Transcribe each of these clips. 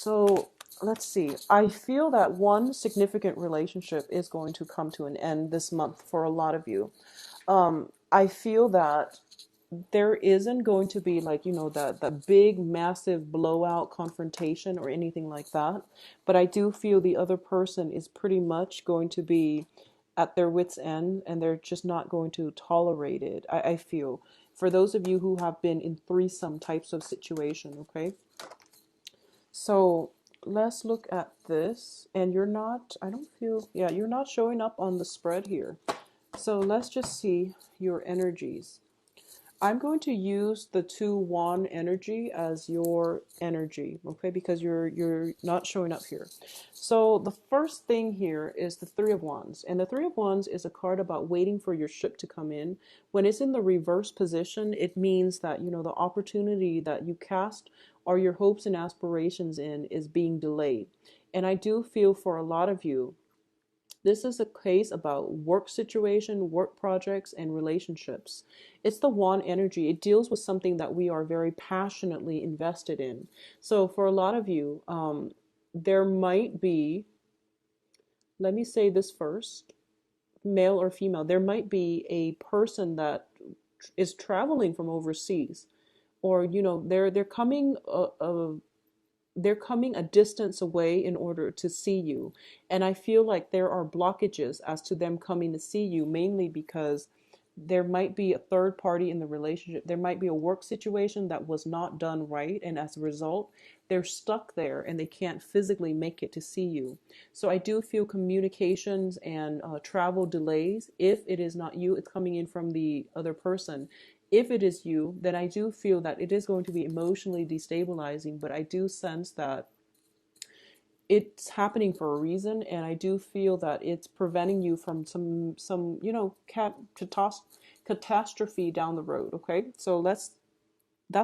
So let's see. I feel that one significant relationship is going to come to an end this month for a lot of you. I feel that there isn't going to be like, that big, massive blowout confrontation or anything like that. But I do feel the other person is pretty much going to be at their wits' end and they're just not going to tolerate it. I feel. For those of you who have been in threesome types of situation, okay? So let's look at this. And you're not, I don't feel, yeah, you're not showing up on the spread here. So let's just see your energies. I'm going to use the two wand energy as your energy, okay? Because you're not showing up here. So the first thing here is the Three of Wands. And the Three of Wands is a card about waiting for your ship to come in. When it's in the reverse position, it means that, the opportunity that you cast or your hopes and aspirations in is being delayed. And I do feel for a lot of you, this is a case about work situation, work projects, and relationships. It's the wand energy. It deals with something that we are very passionately invested in. So for a lot of you, there might be, let me say this first, male or female, there might be a person that is traveling from overseas, or they're coming they're coming a distance away in order to see you. And I feel like there are blockages as to them coming to see you, mainly because there might be a third party in the relationship. There might be a work situation that was not done right. And as a result, they're stuck there and they can't physically make it to see you. So I do feel communications and travel delays. If it is not you, it's coming in from the other person. If it is you, then I do feel that it is going to be emotionally destabilizing, but I do sense that it's happening for a reason, and I do feel that it's preventing you from some catastrophe down the road. Okay, so that's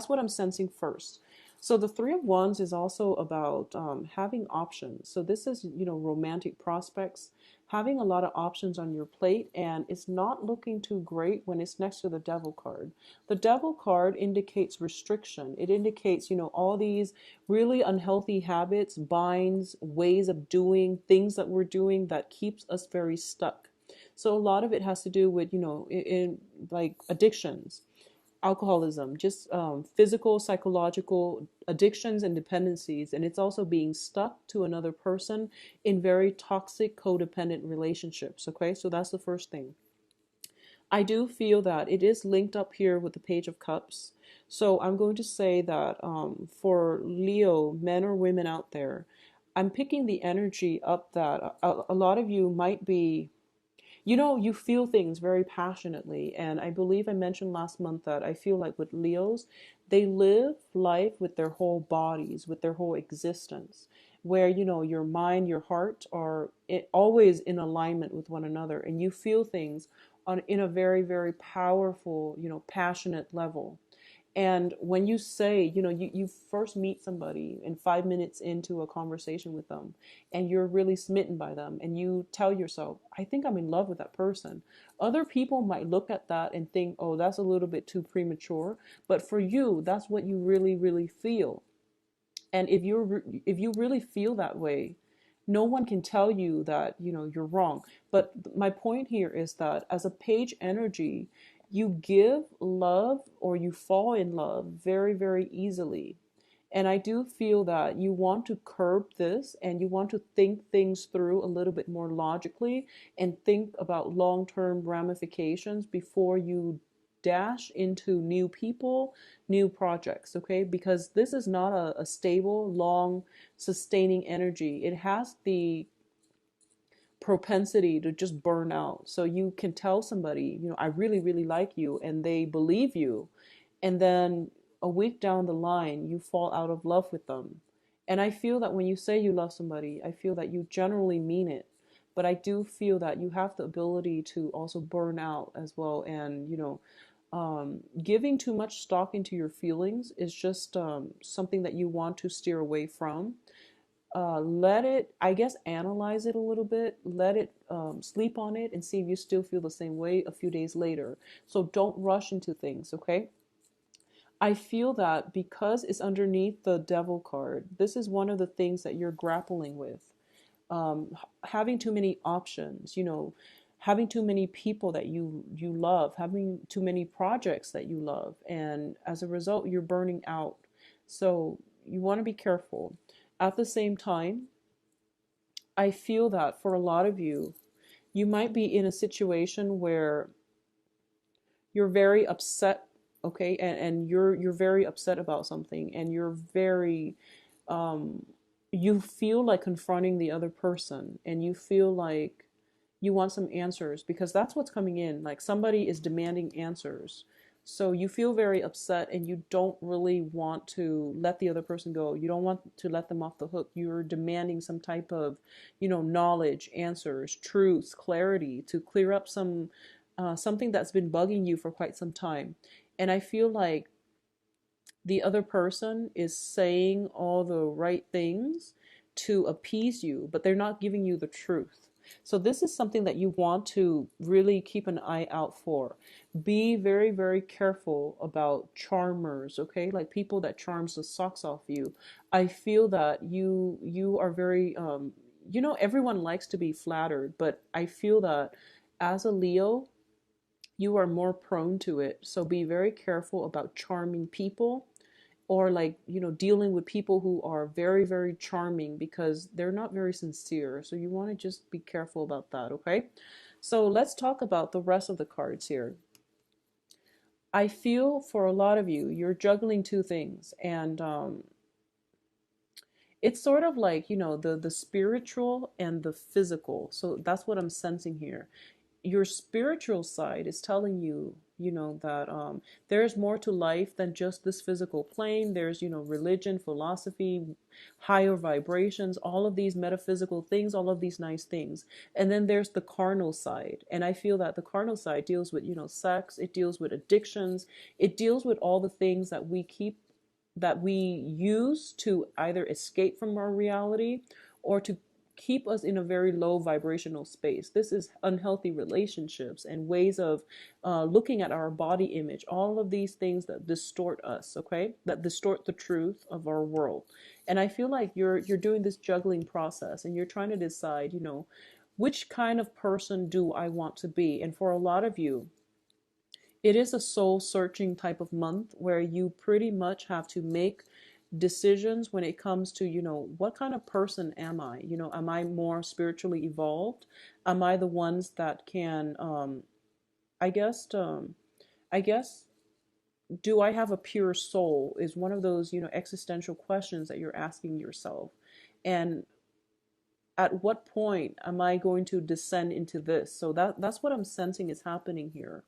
what I'm sensing first. So the Three of Wands is also about having options. So this is, romantic prospects, having a lot of options on your plate, and it's not looking too great when it's next to the Devil card. The Devil card indicates restriction. It indicates, all these really unhealthy habits, binds, ways of doing things that we're doing that keeps us very stuck. So a lot of it has to do with, in like addictions, alcoholism, just physical, psychological addictions and dependencies. And it's also being stuck to another person in very toxic, codependent relationships. Okay, so that's the first thing. I do feel that it is linked up here with the Page of Cups. So I'm going to say that for Leo, men or women out there, I'm picking the energy up that a lot of you might be, you feel things very passionately. And I believe I mentioned last month that I feel like with Leos, they live life with their whole bodies, with their whole existence, where, your mind, your heart are always in alignment with one another. And you feel things in a very, very powerful, passionate level. And when you say, you first meet somebody and 5 minutes into a conversation with them and you're really smitten by them and you tell yourself, I think I'm in love with that person. Other people might look at that and think, oh, that's a little bit too premature. But for you, that's what you really, really feel. And if you really feel that way, no one can tell you that, you're wrong. But my point here is that as a page energy, you give love or you fall in love very, very easily. And I do feel that you want to curb this and you want to think things through a little bit more logically and think about long-term ramifications before you dash into new people, new projects, okay? Because this is not a stable, long, sustaining energy. It has the propensity to just burn out. So you can tell somebody, I really, really like you, and they believe you. And then a week down the line, you fall out of love with them. And I feel that when you say you love somebody, I feel that you generally mean it. But I do feel that you have the ability to also burn out as well. And, giving too much stock into your feelings is just something that you want to steer away from. Let it, I guess, analyze it a little bit, let it sleep on it and see if you still feel the same way a few days later. So don't rush into things, okay? I feel that because it's underneath the devil card, this is one of the things that you're grappling with. Having too many options, having too many people that you love, having too many projects that you love, and as a result, you're burning out. So you want to be careful. At the same time, I feel that for a lot of you, you might be in a situation where you're very upset, okay, and you're very upset about something, and you're very um you feel like confronting the other person, and you feel like you want some answers, because that's what's coming in, like somebody is demanding answers. So you feel very upset, and you don't really want to let the other person go. You don't want to let them off the hook. You're demanding some type of, knowledge, answers, truths, clarity, to clear up something that's been bugging you for quite some time. And I feel like the other person is saying all the right things to appease you, but they're not giving you the truth. So this is something that you want to really keep an eye out for. Be very, very careful about charmers, okay? Like people that charms the socks off you. I feel that you are very everyone likes to be flattered, but I feel that as a Leo, you are more prone to it. So be very careful about charming people, or like, dealing with people who are very, very charming, because they're not very sincere. So you want to just be careful about that, okay? So let's talk about the rest of the cards here. I feel for a lot of you, you're juggling two things, and it's sort of like, the spiritual and the physical. So that's what I'm sensing here. Your spiritual side is telling you, that there's more to life than just this physical plane. There's, religion, philosophy, higher vibrations, all of these metaphysical things, all of these nice things. And then there's the carnal side. And I feel that the carnal side deals with, sex, it deals with addictions, it deals with all the things that we use to either escape from our reality, or to keep us in a very low vibrational space. This is unhealthy relationships and ways of looking at our body image, all of these things that distort us, okay? That distort the truth of our world. And I feel like you're doing this juggling process, and you're trying to decide, which kind of person do I want to be? And for a lot of you, it is a soul searching type of month, where you pretty much have to make decisions when it comes to, what kind of person am I? Am I more spiritually evolved? Am I the ones that can, I guess, I guess, do I have a pure soul? Is one of those, existential questions that you're asking yourself. And at what point am I going to descend into this? So that's what I'm sensing is happening here.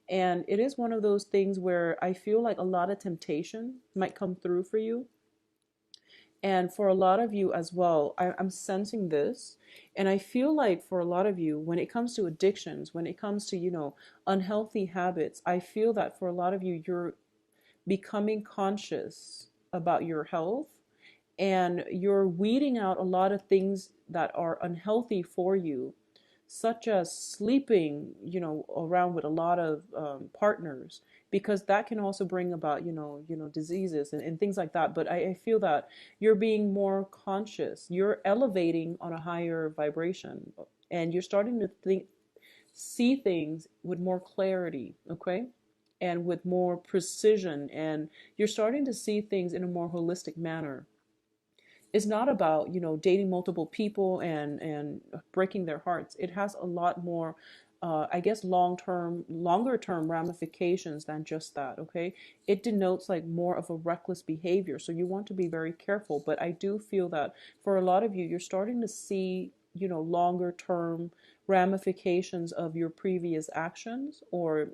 And it is one of those things where I feel like a lot of temptation might come through for you. And for a lot of you as well, I'm sensing this. And I feel like for a lot of you, when it comes to addictions, when it comes to, unhealthy habits, I feel that for a lot of you, you're becoming conscious about your health, and you're weeding out a lot of things that are unhealthy for you, such as sleeping, around with a lot of partners, because that can also bring about, diseases and things like that. But I feel that you're being more conscious. You're elevating on a higher vibration, and you're starting to see things with more clarity, okay? And with more precision, and you're starting to see things in a more holistic manner. It's not about, dating multiple people and breaking their hearts. It has a lot more I guess longer term ramifications than just that, okay? It denotes like more of a reckless behavior, so you want to be very careful. But I do feel that for a lot of you, you're starting to see, longer term ramifications of your previous actions, or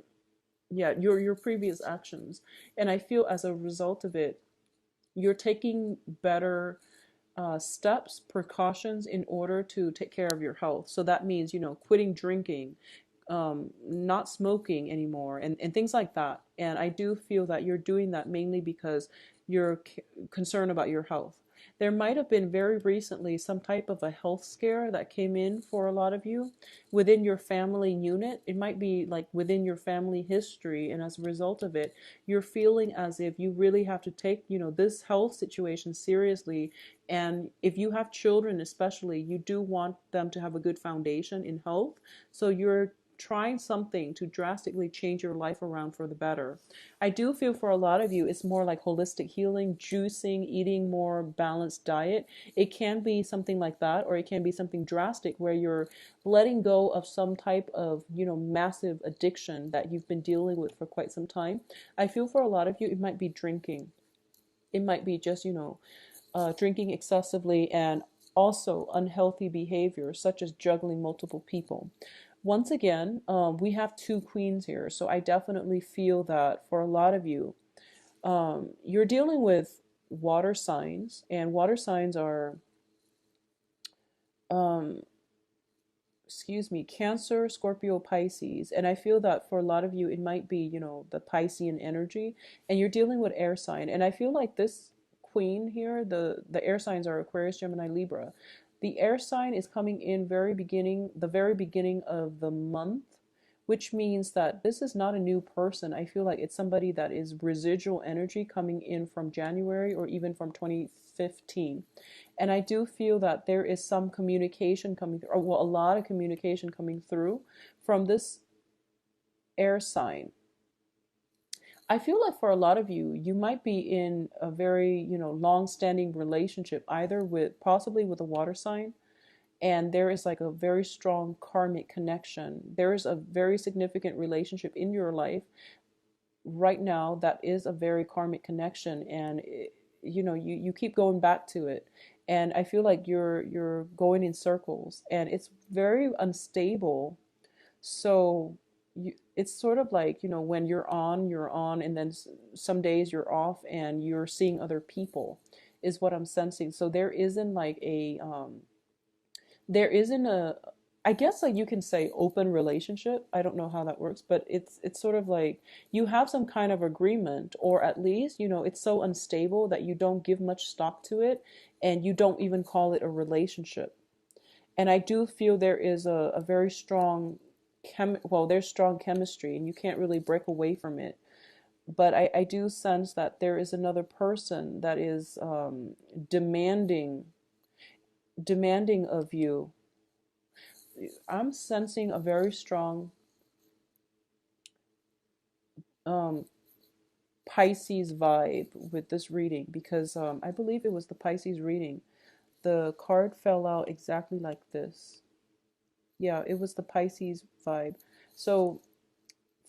yeah, your previous actions. And I feel as a result of it, you're taking better steps, precautions in order to take care of your health. So that means, quitting drinking, not smoking anymore, and things like that. And I do feel that you're doing that mainly because you're concerned about your health. There might have been very recently some type of a health scare that came in for a lot of you within your family unit. It might be like within your family history, and as a result of it, you're feeling as if you really have to take, this health situation seriously. And if you have children, especially, you do want them to have a good foundation in health. So you're trying something to drastically change your life around for the better. I do feel for a lot of you, it's more like holistic healing, juicing, eating more balanced diet. It can be something like that, or it can be something drastic where you're letting go of some type of, massive addiction that you've been dealing with for quite some time. I feel for a lot of you, it might be drinking. It might be just, drinking excessively, and also unhealthy behavior such as juggling multiple people. Once again, we have two queens here, so I definitely feel that for a lot of you, you're dealing with water signs, and water signs are, um, excuse me, Cancer, Scorpio, Pisces. And I feel that for a lot of you, it might be, the Piscean energy, and you're dealing with air sign. And I feel like this queen here, the air signs are Aquarius, Gemini, Libra. The air sign is coming in the very beginning of the month, which means that this is not a new person. I feel like it's somebody that is residual energy coming in from January or even from 2015. And I do feel that there is some communication coming through, or well, a lot of communication coming through from this air sign. I feel like for a lot of you, you might be in a very, long-standing relationship, either possibly with a water sign, and there is like a very strong karmic connection. There is a very significant relationship in your life right now that is a very karmic connection, and you keep going back to it, and I feel like you're going in circles, and it's very unstable. So it's sort of like, when you're on, and then some days you're off and you're seeing other people, is what I'm sensing. So there isn't a, I guess, like, you can say open relationship. I don't know how that works, but it's sort of like you have some kind of agreement, or at least, it's so unstable that you don't give much stock to it, and you don't even call it a relationship. And I do feel there is a very strong there's strong chemistry, and you can't really break away from it. But I do sense that there is another person that is demanding of you. I'm sensing a very strong um, Pisces vibe with this reading, because I believe it was the Pisces reading. The card fell out exactly like this. Yeah, it was the Pisces vibe. So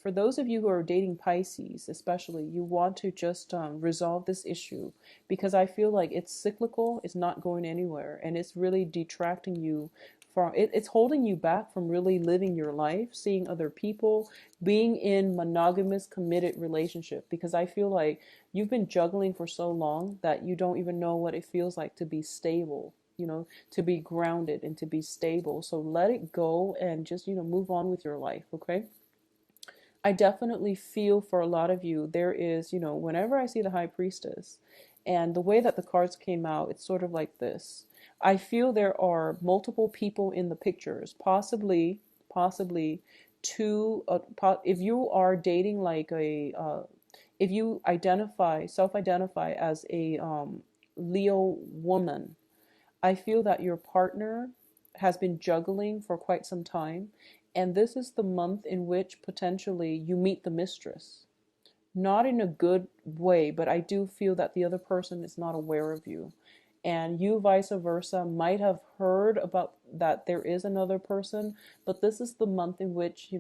for those of you who are dating Pisces, especially, you want to just resolve this issue, because I feel like it's cyclical, it's not going anywhere, and it's really detracting you from it. It's holding you back from really living your life, seeing other people, being in monogamous, committed relationship, because I feel like you've been juggling for so long that you don't even know what it feels like to be stable. To be grounded and to be stable. So let it go and just, move on with your life, okay? I definitely feel for a lot of you, there is, whenever I see the High Priestess and the way that the cards came out, it's sort of like this. I feel there are multiple people in the pictures, possibly two, if you are dating like if you self-identify as a Leo woman, I feel that your partner has been juggling for quite some time, and this is the month in which potentially you meet the mistress. Not in a good way, but I do feel that the other person is not aware of you. And you, vice versa, might have heard about that there is another person, but this is the month in which,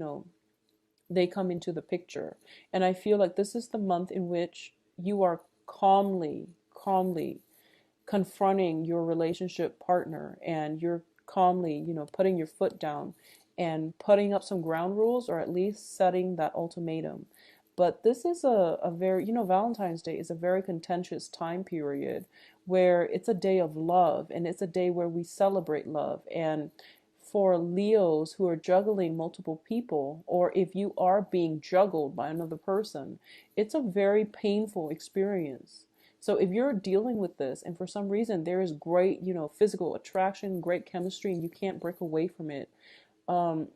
they come into the picture. And I feel like this is the month in which you are calmly confronting your relationship partner, and you're calmly, putting your foot down and putting up some ground rules, or at least setting that ultimatum. But this is a very, Valentine's Day is a very contentious time period where it's a day of love, and it's a day where we celebrate love. And for Leos who are juggling multiple people, or if you are being juggled by another person, it's a very painful experience. So if you're dealing with this and for some reason there is great, physical attraction, great chemistry, and you can't break away from it, um,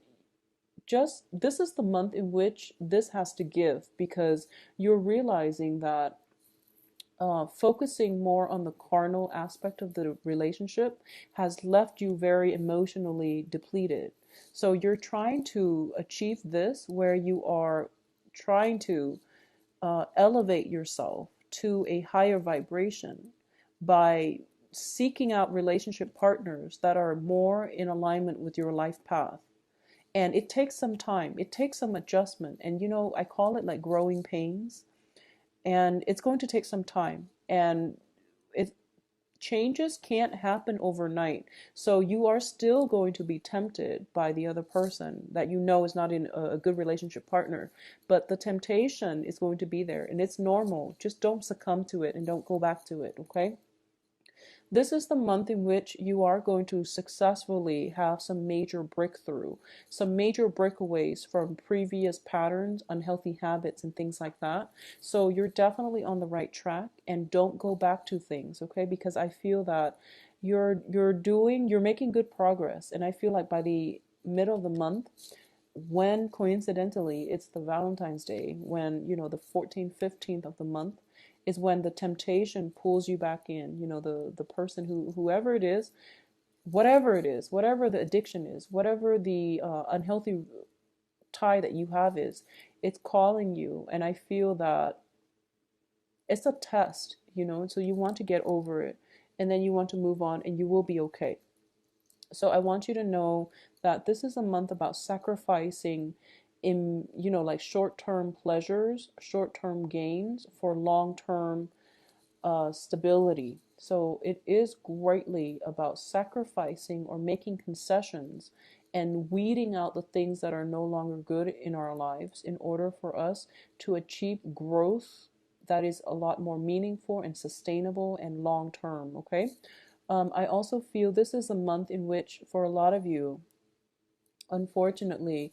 just this is the month in which this has to give, because you're realizing that focusing more on the carnal aspect of the relationship has left you very emotionally depleted. So you're trying to achieve this where you are trying to elevate yourself to a higher vibration by seeking out relationship partners that are more in alignment with your life path. And it takes some time, it takes some adjustment. And I call it like growing pains, and it's going to take some time. And it changes can't happen overnight. So you are still going to be tempted by the other person that is not in a good relationship partner. But the temptation is going to be there and it's normal. Just don't succumb to it and don't go back to it, okay? This is the month in which you are going to successfully have some major breakthrough, some major breakaways from previous patterns, unhealthy habits, and things like that. So you're definitely on the right track, and don't go back to things, okay? Because I feel that you're making good progress, and I feel like by the middle of the month, when coincidentally it's the Valentine's Day, when the 14th, 15th of the month is when the temptation pulls you back in. The person whoever it is, whatever it is, whatever the addiction is, whatever the unhealthy tie that you have is, it's calling you. And I feel that it's a test, so you want to get over it, and then you want to move on, and you will be okay. So I want you to know that this is a month about sacrificing in, like short-term pleasures, short-term gains for long-term stability. So it is greatly about sacrificing or making concessions and weeding out the things that are no longer good in our lives in order for us to achieve growth that is a lot more meaningful and sustainable and long term. Okay. I also feel this is a month in which, for a lot of you, unfortunately,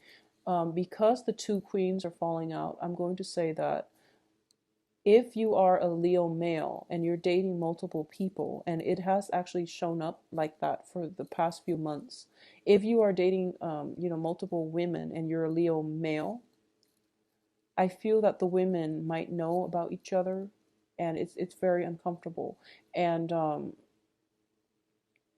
because the two queens are falling out, I'm going to say that if you are a Leo male and you're dating multiple people, and it has actually shown up like that for the past few months, if you are dating, multiple women and you're a Leo male, I feel that the women might know about each other, and it's very uncomfortable. And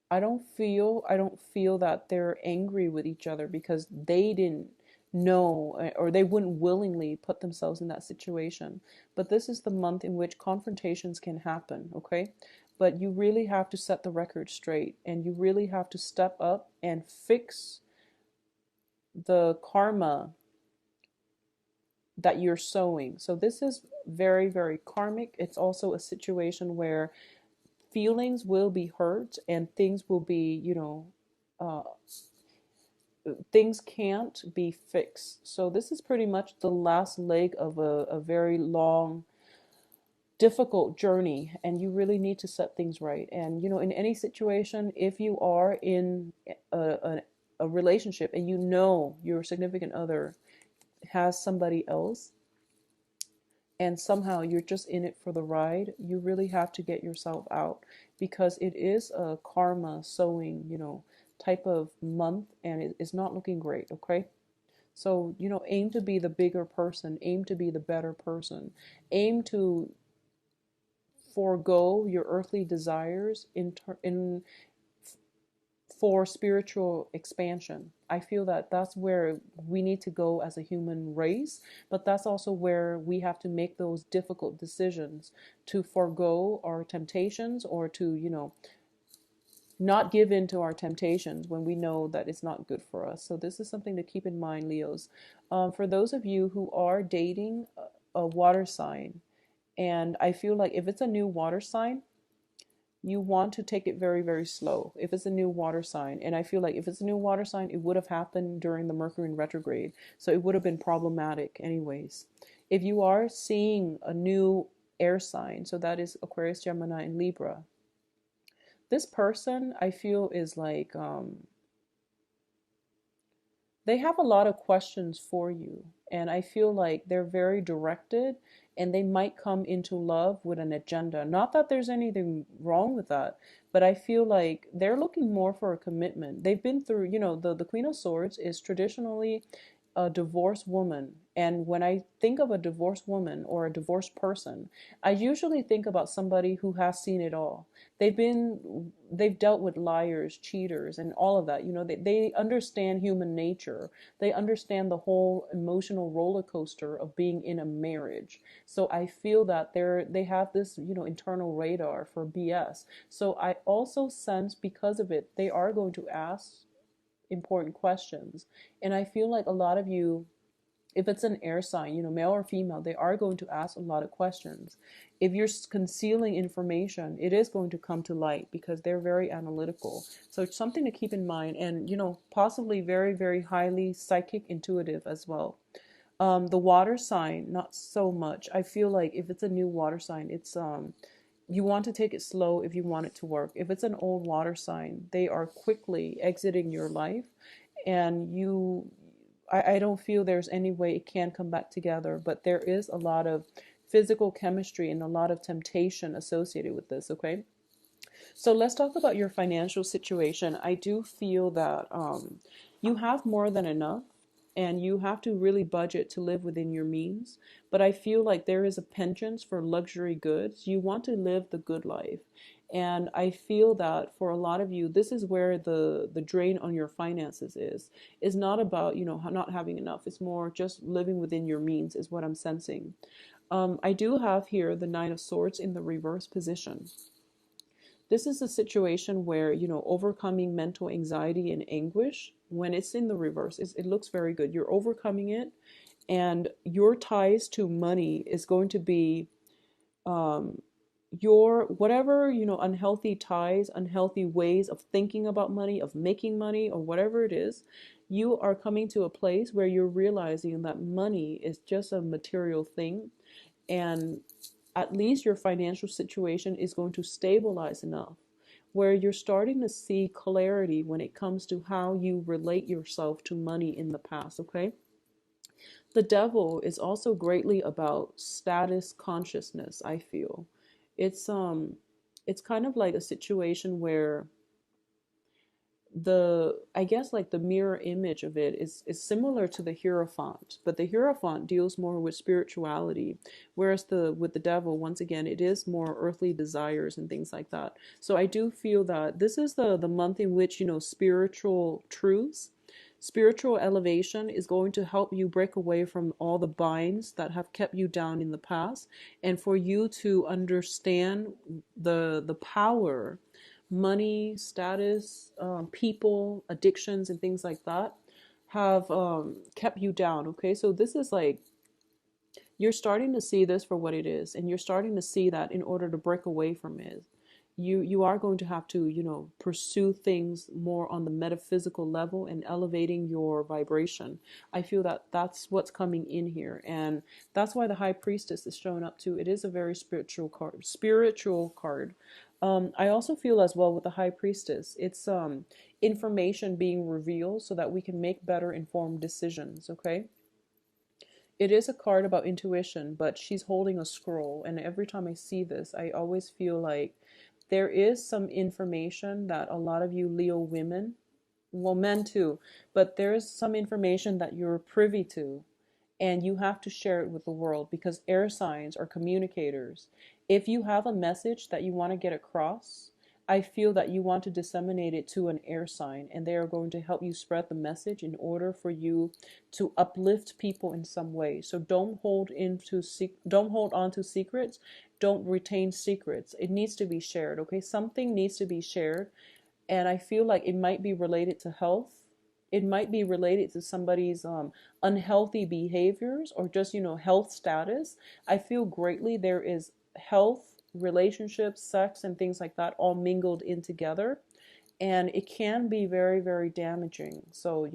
I don't feel that they're angry with each other because they didn't know, or they wouldn't willingly put themselves in that situation. But this is the month in which confrontations can happen, okay? But you really have to set the record straight, and you really have to step up and fix the karma that you're sowing. So this is very, very karmic. It's also a situation where feelings will be hurt and things will be, uh, things can't be fixed. So this is pretty much the last leg of a very long, difficult journey, and you really need to set things right. And in any situation, if you are in a relationship and your significant other has somebody else, and somehow you're just in it for the ride, you really have to get yourself out, because it is a karma sowing, type of month, and it is not looking great, okay? So, aim to be the bigger person, aim to be the better person, aim to forego your earthly desires in for spiritual expansion. I feel that that's where we need to go as a human race, but that's also where we have to make those difficult decisions to forego our temptations, or to, not give in to our temptations when we know that it's not good for us. So this is something to keep in mind, Leos. For those of you who are dating a water sign, and I feel like if it's a new water sign, you want to take it very, very slow if it's a new water sign. And I feel like if it's a new water sign, it would have happened during the Mercury in retrograde. So it would have been problematic anyways. If you are seeing a new air sign, so that is Aquarius, Gemini, and Libra, this person I feel is like, they have a lot of questions for you. And I feel like they're very directed, and they might come into love with an agenda. Not that there's anything wrong with that, but I feel like they're looking more for a commitment. They've been through, the Queen of Swords is traditionally a divorced woman. And when I think of a divorced woman or a divorced person, I usually think about somebody who has seen it all. They've dealt with liars, cheaters, and all of that. They understand human nature. They understand the whole emotional roller coaster of being in a marriage. So I feel that they have this, internal radar for BS. So I also sense, because of it, they are going to ask important questions. And I feel like a lot of you, if it's an air sign, male or female, they are going to ask a lot of questions. If you're concealing information, it is going to come to light because they're very analytical. So it's something to keep in mind, and, possibly very, very highly psychic, intuitive as well. The water sign, not so much. I feel like if it's a new water sign, it's you want to take it slow if you want it to work. If it's an old water sign, they are quickly exiting your life, and I don't feel there's any way it can come back together, but there is a lot of physical chemistry and a lot of temptation associated with this, okay? So let's talk about your financial situation. I do feel that you have more than enough, and you have to really budget to live within your means. But I feel like there is a penchant for luxury goods. You want to live the good life. And I feel that for a lot of you, this is where the drain on your finances is not about, not having enough. It's more just living within your means is what I'm sensing. I do have here the Nine of Swords in the reverse position. This is a situation where, overcoming mental anxiety and anguish, when it's in the reverse, it looks very good. You're overcoming it, and your ties to money is going to be your whatever, unhealthy ties, unhealthy ways of thinking about money, of making money, or whatever it is. You are coming to a place where you're realizing that money is just a material thing, and at least your financial situation is going to stabilize enough where you're starting to see clarity when it comes to how you relate yourself to money in the past, okay? The devil is also greatly about status consciousness, I feel. It's kind of like a situation where I guess like the mirror image of it is similar to the Hierophant, but the Hierophant deals more with spirituality, whereas with the devil, once again, it is more earthly desires and things like that. So I do feel that this is the month in which, spiritual truths, spiritual elevation is going to help you break away from all the binds that have kept you down in the past, and for you to understand the power money, status, people, addictions, and things like that have kept you down. Okay, so this is like you're starting to see this for what it is, and you're starting to see that in order to break away from it, you are going to have to, pursue things more on the metaphysical level and elevating your vibration. I feel that that's what's coming in here, and that's why the High Priestess is showing up too. It is a very spiritual card. I also feel as well with the High Priestess, it's information being revealed so that we can make better informed decisions, okay? It is a card about intuition, but she's holding a scroll, and every time I see this, I always feel like there is some information that a lot of you Leo women, well, men too, but there's some information that you're privy to, and you have to share it with the world because air signs are communicators. If you have a message that you want to get across, I feel that you want to disseminate it to an air sign, and they are going to help you spread the message in order for you to uplift people in some way. So don't hold on to secrets. Don't retain secrets. It needs to be shared, okay? Something needs to be shared, and I feel like it might be related to health. It might be related to somebody's unhealthy behaviors or just, health status. I feel greatly there is health, relationships, sex, and things like that all mingled in together. And it can be very, very damaging. So,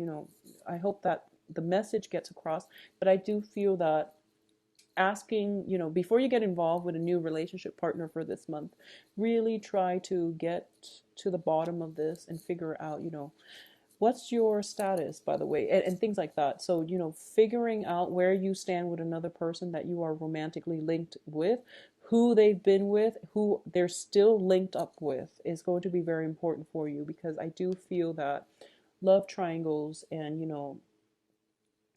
I hope that the message gets across. But I do feel that asking, before you get involved with a new relationship partner for this month, really try to get to the bottom of this and figure out, What's your status, by the way, and things like that. So, figuring out where you stand with another person that you are romantically linked with, who they've been with, who they're still linked up with, is going to be very important for you, because I do feel that love triangles and,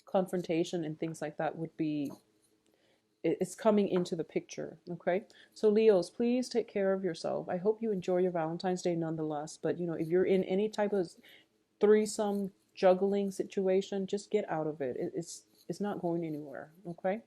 confrontation and things like that would be, it's coming into the picture. Okay, so Leos, please take care of yourself. I hope you enjoy your Valentine's Day nonetheless, but if you're in any type of threesome juggling situation, just get out of it. It's not going anywhere. Okay,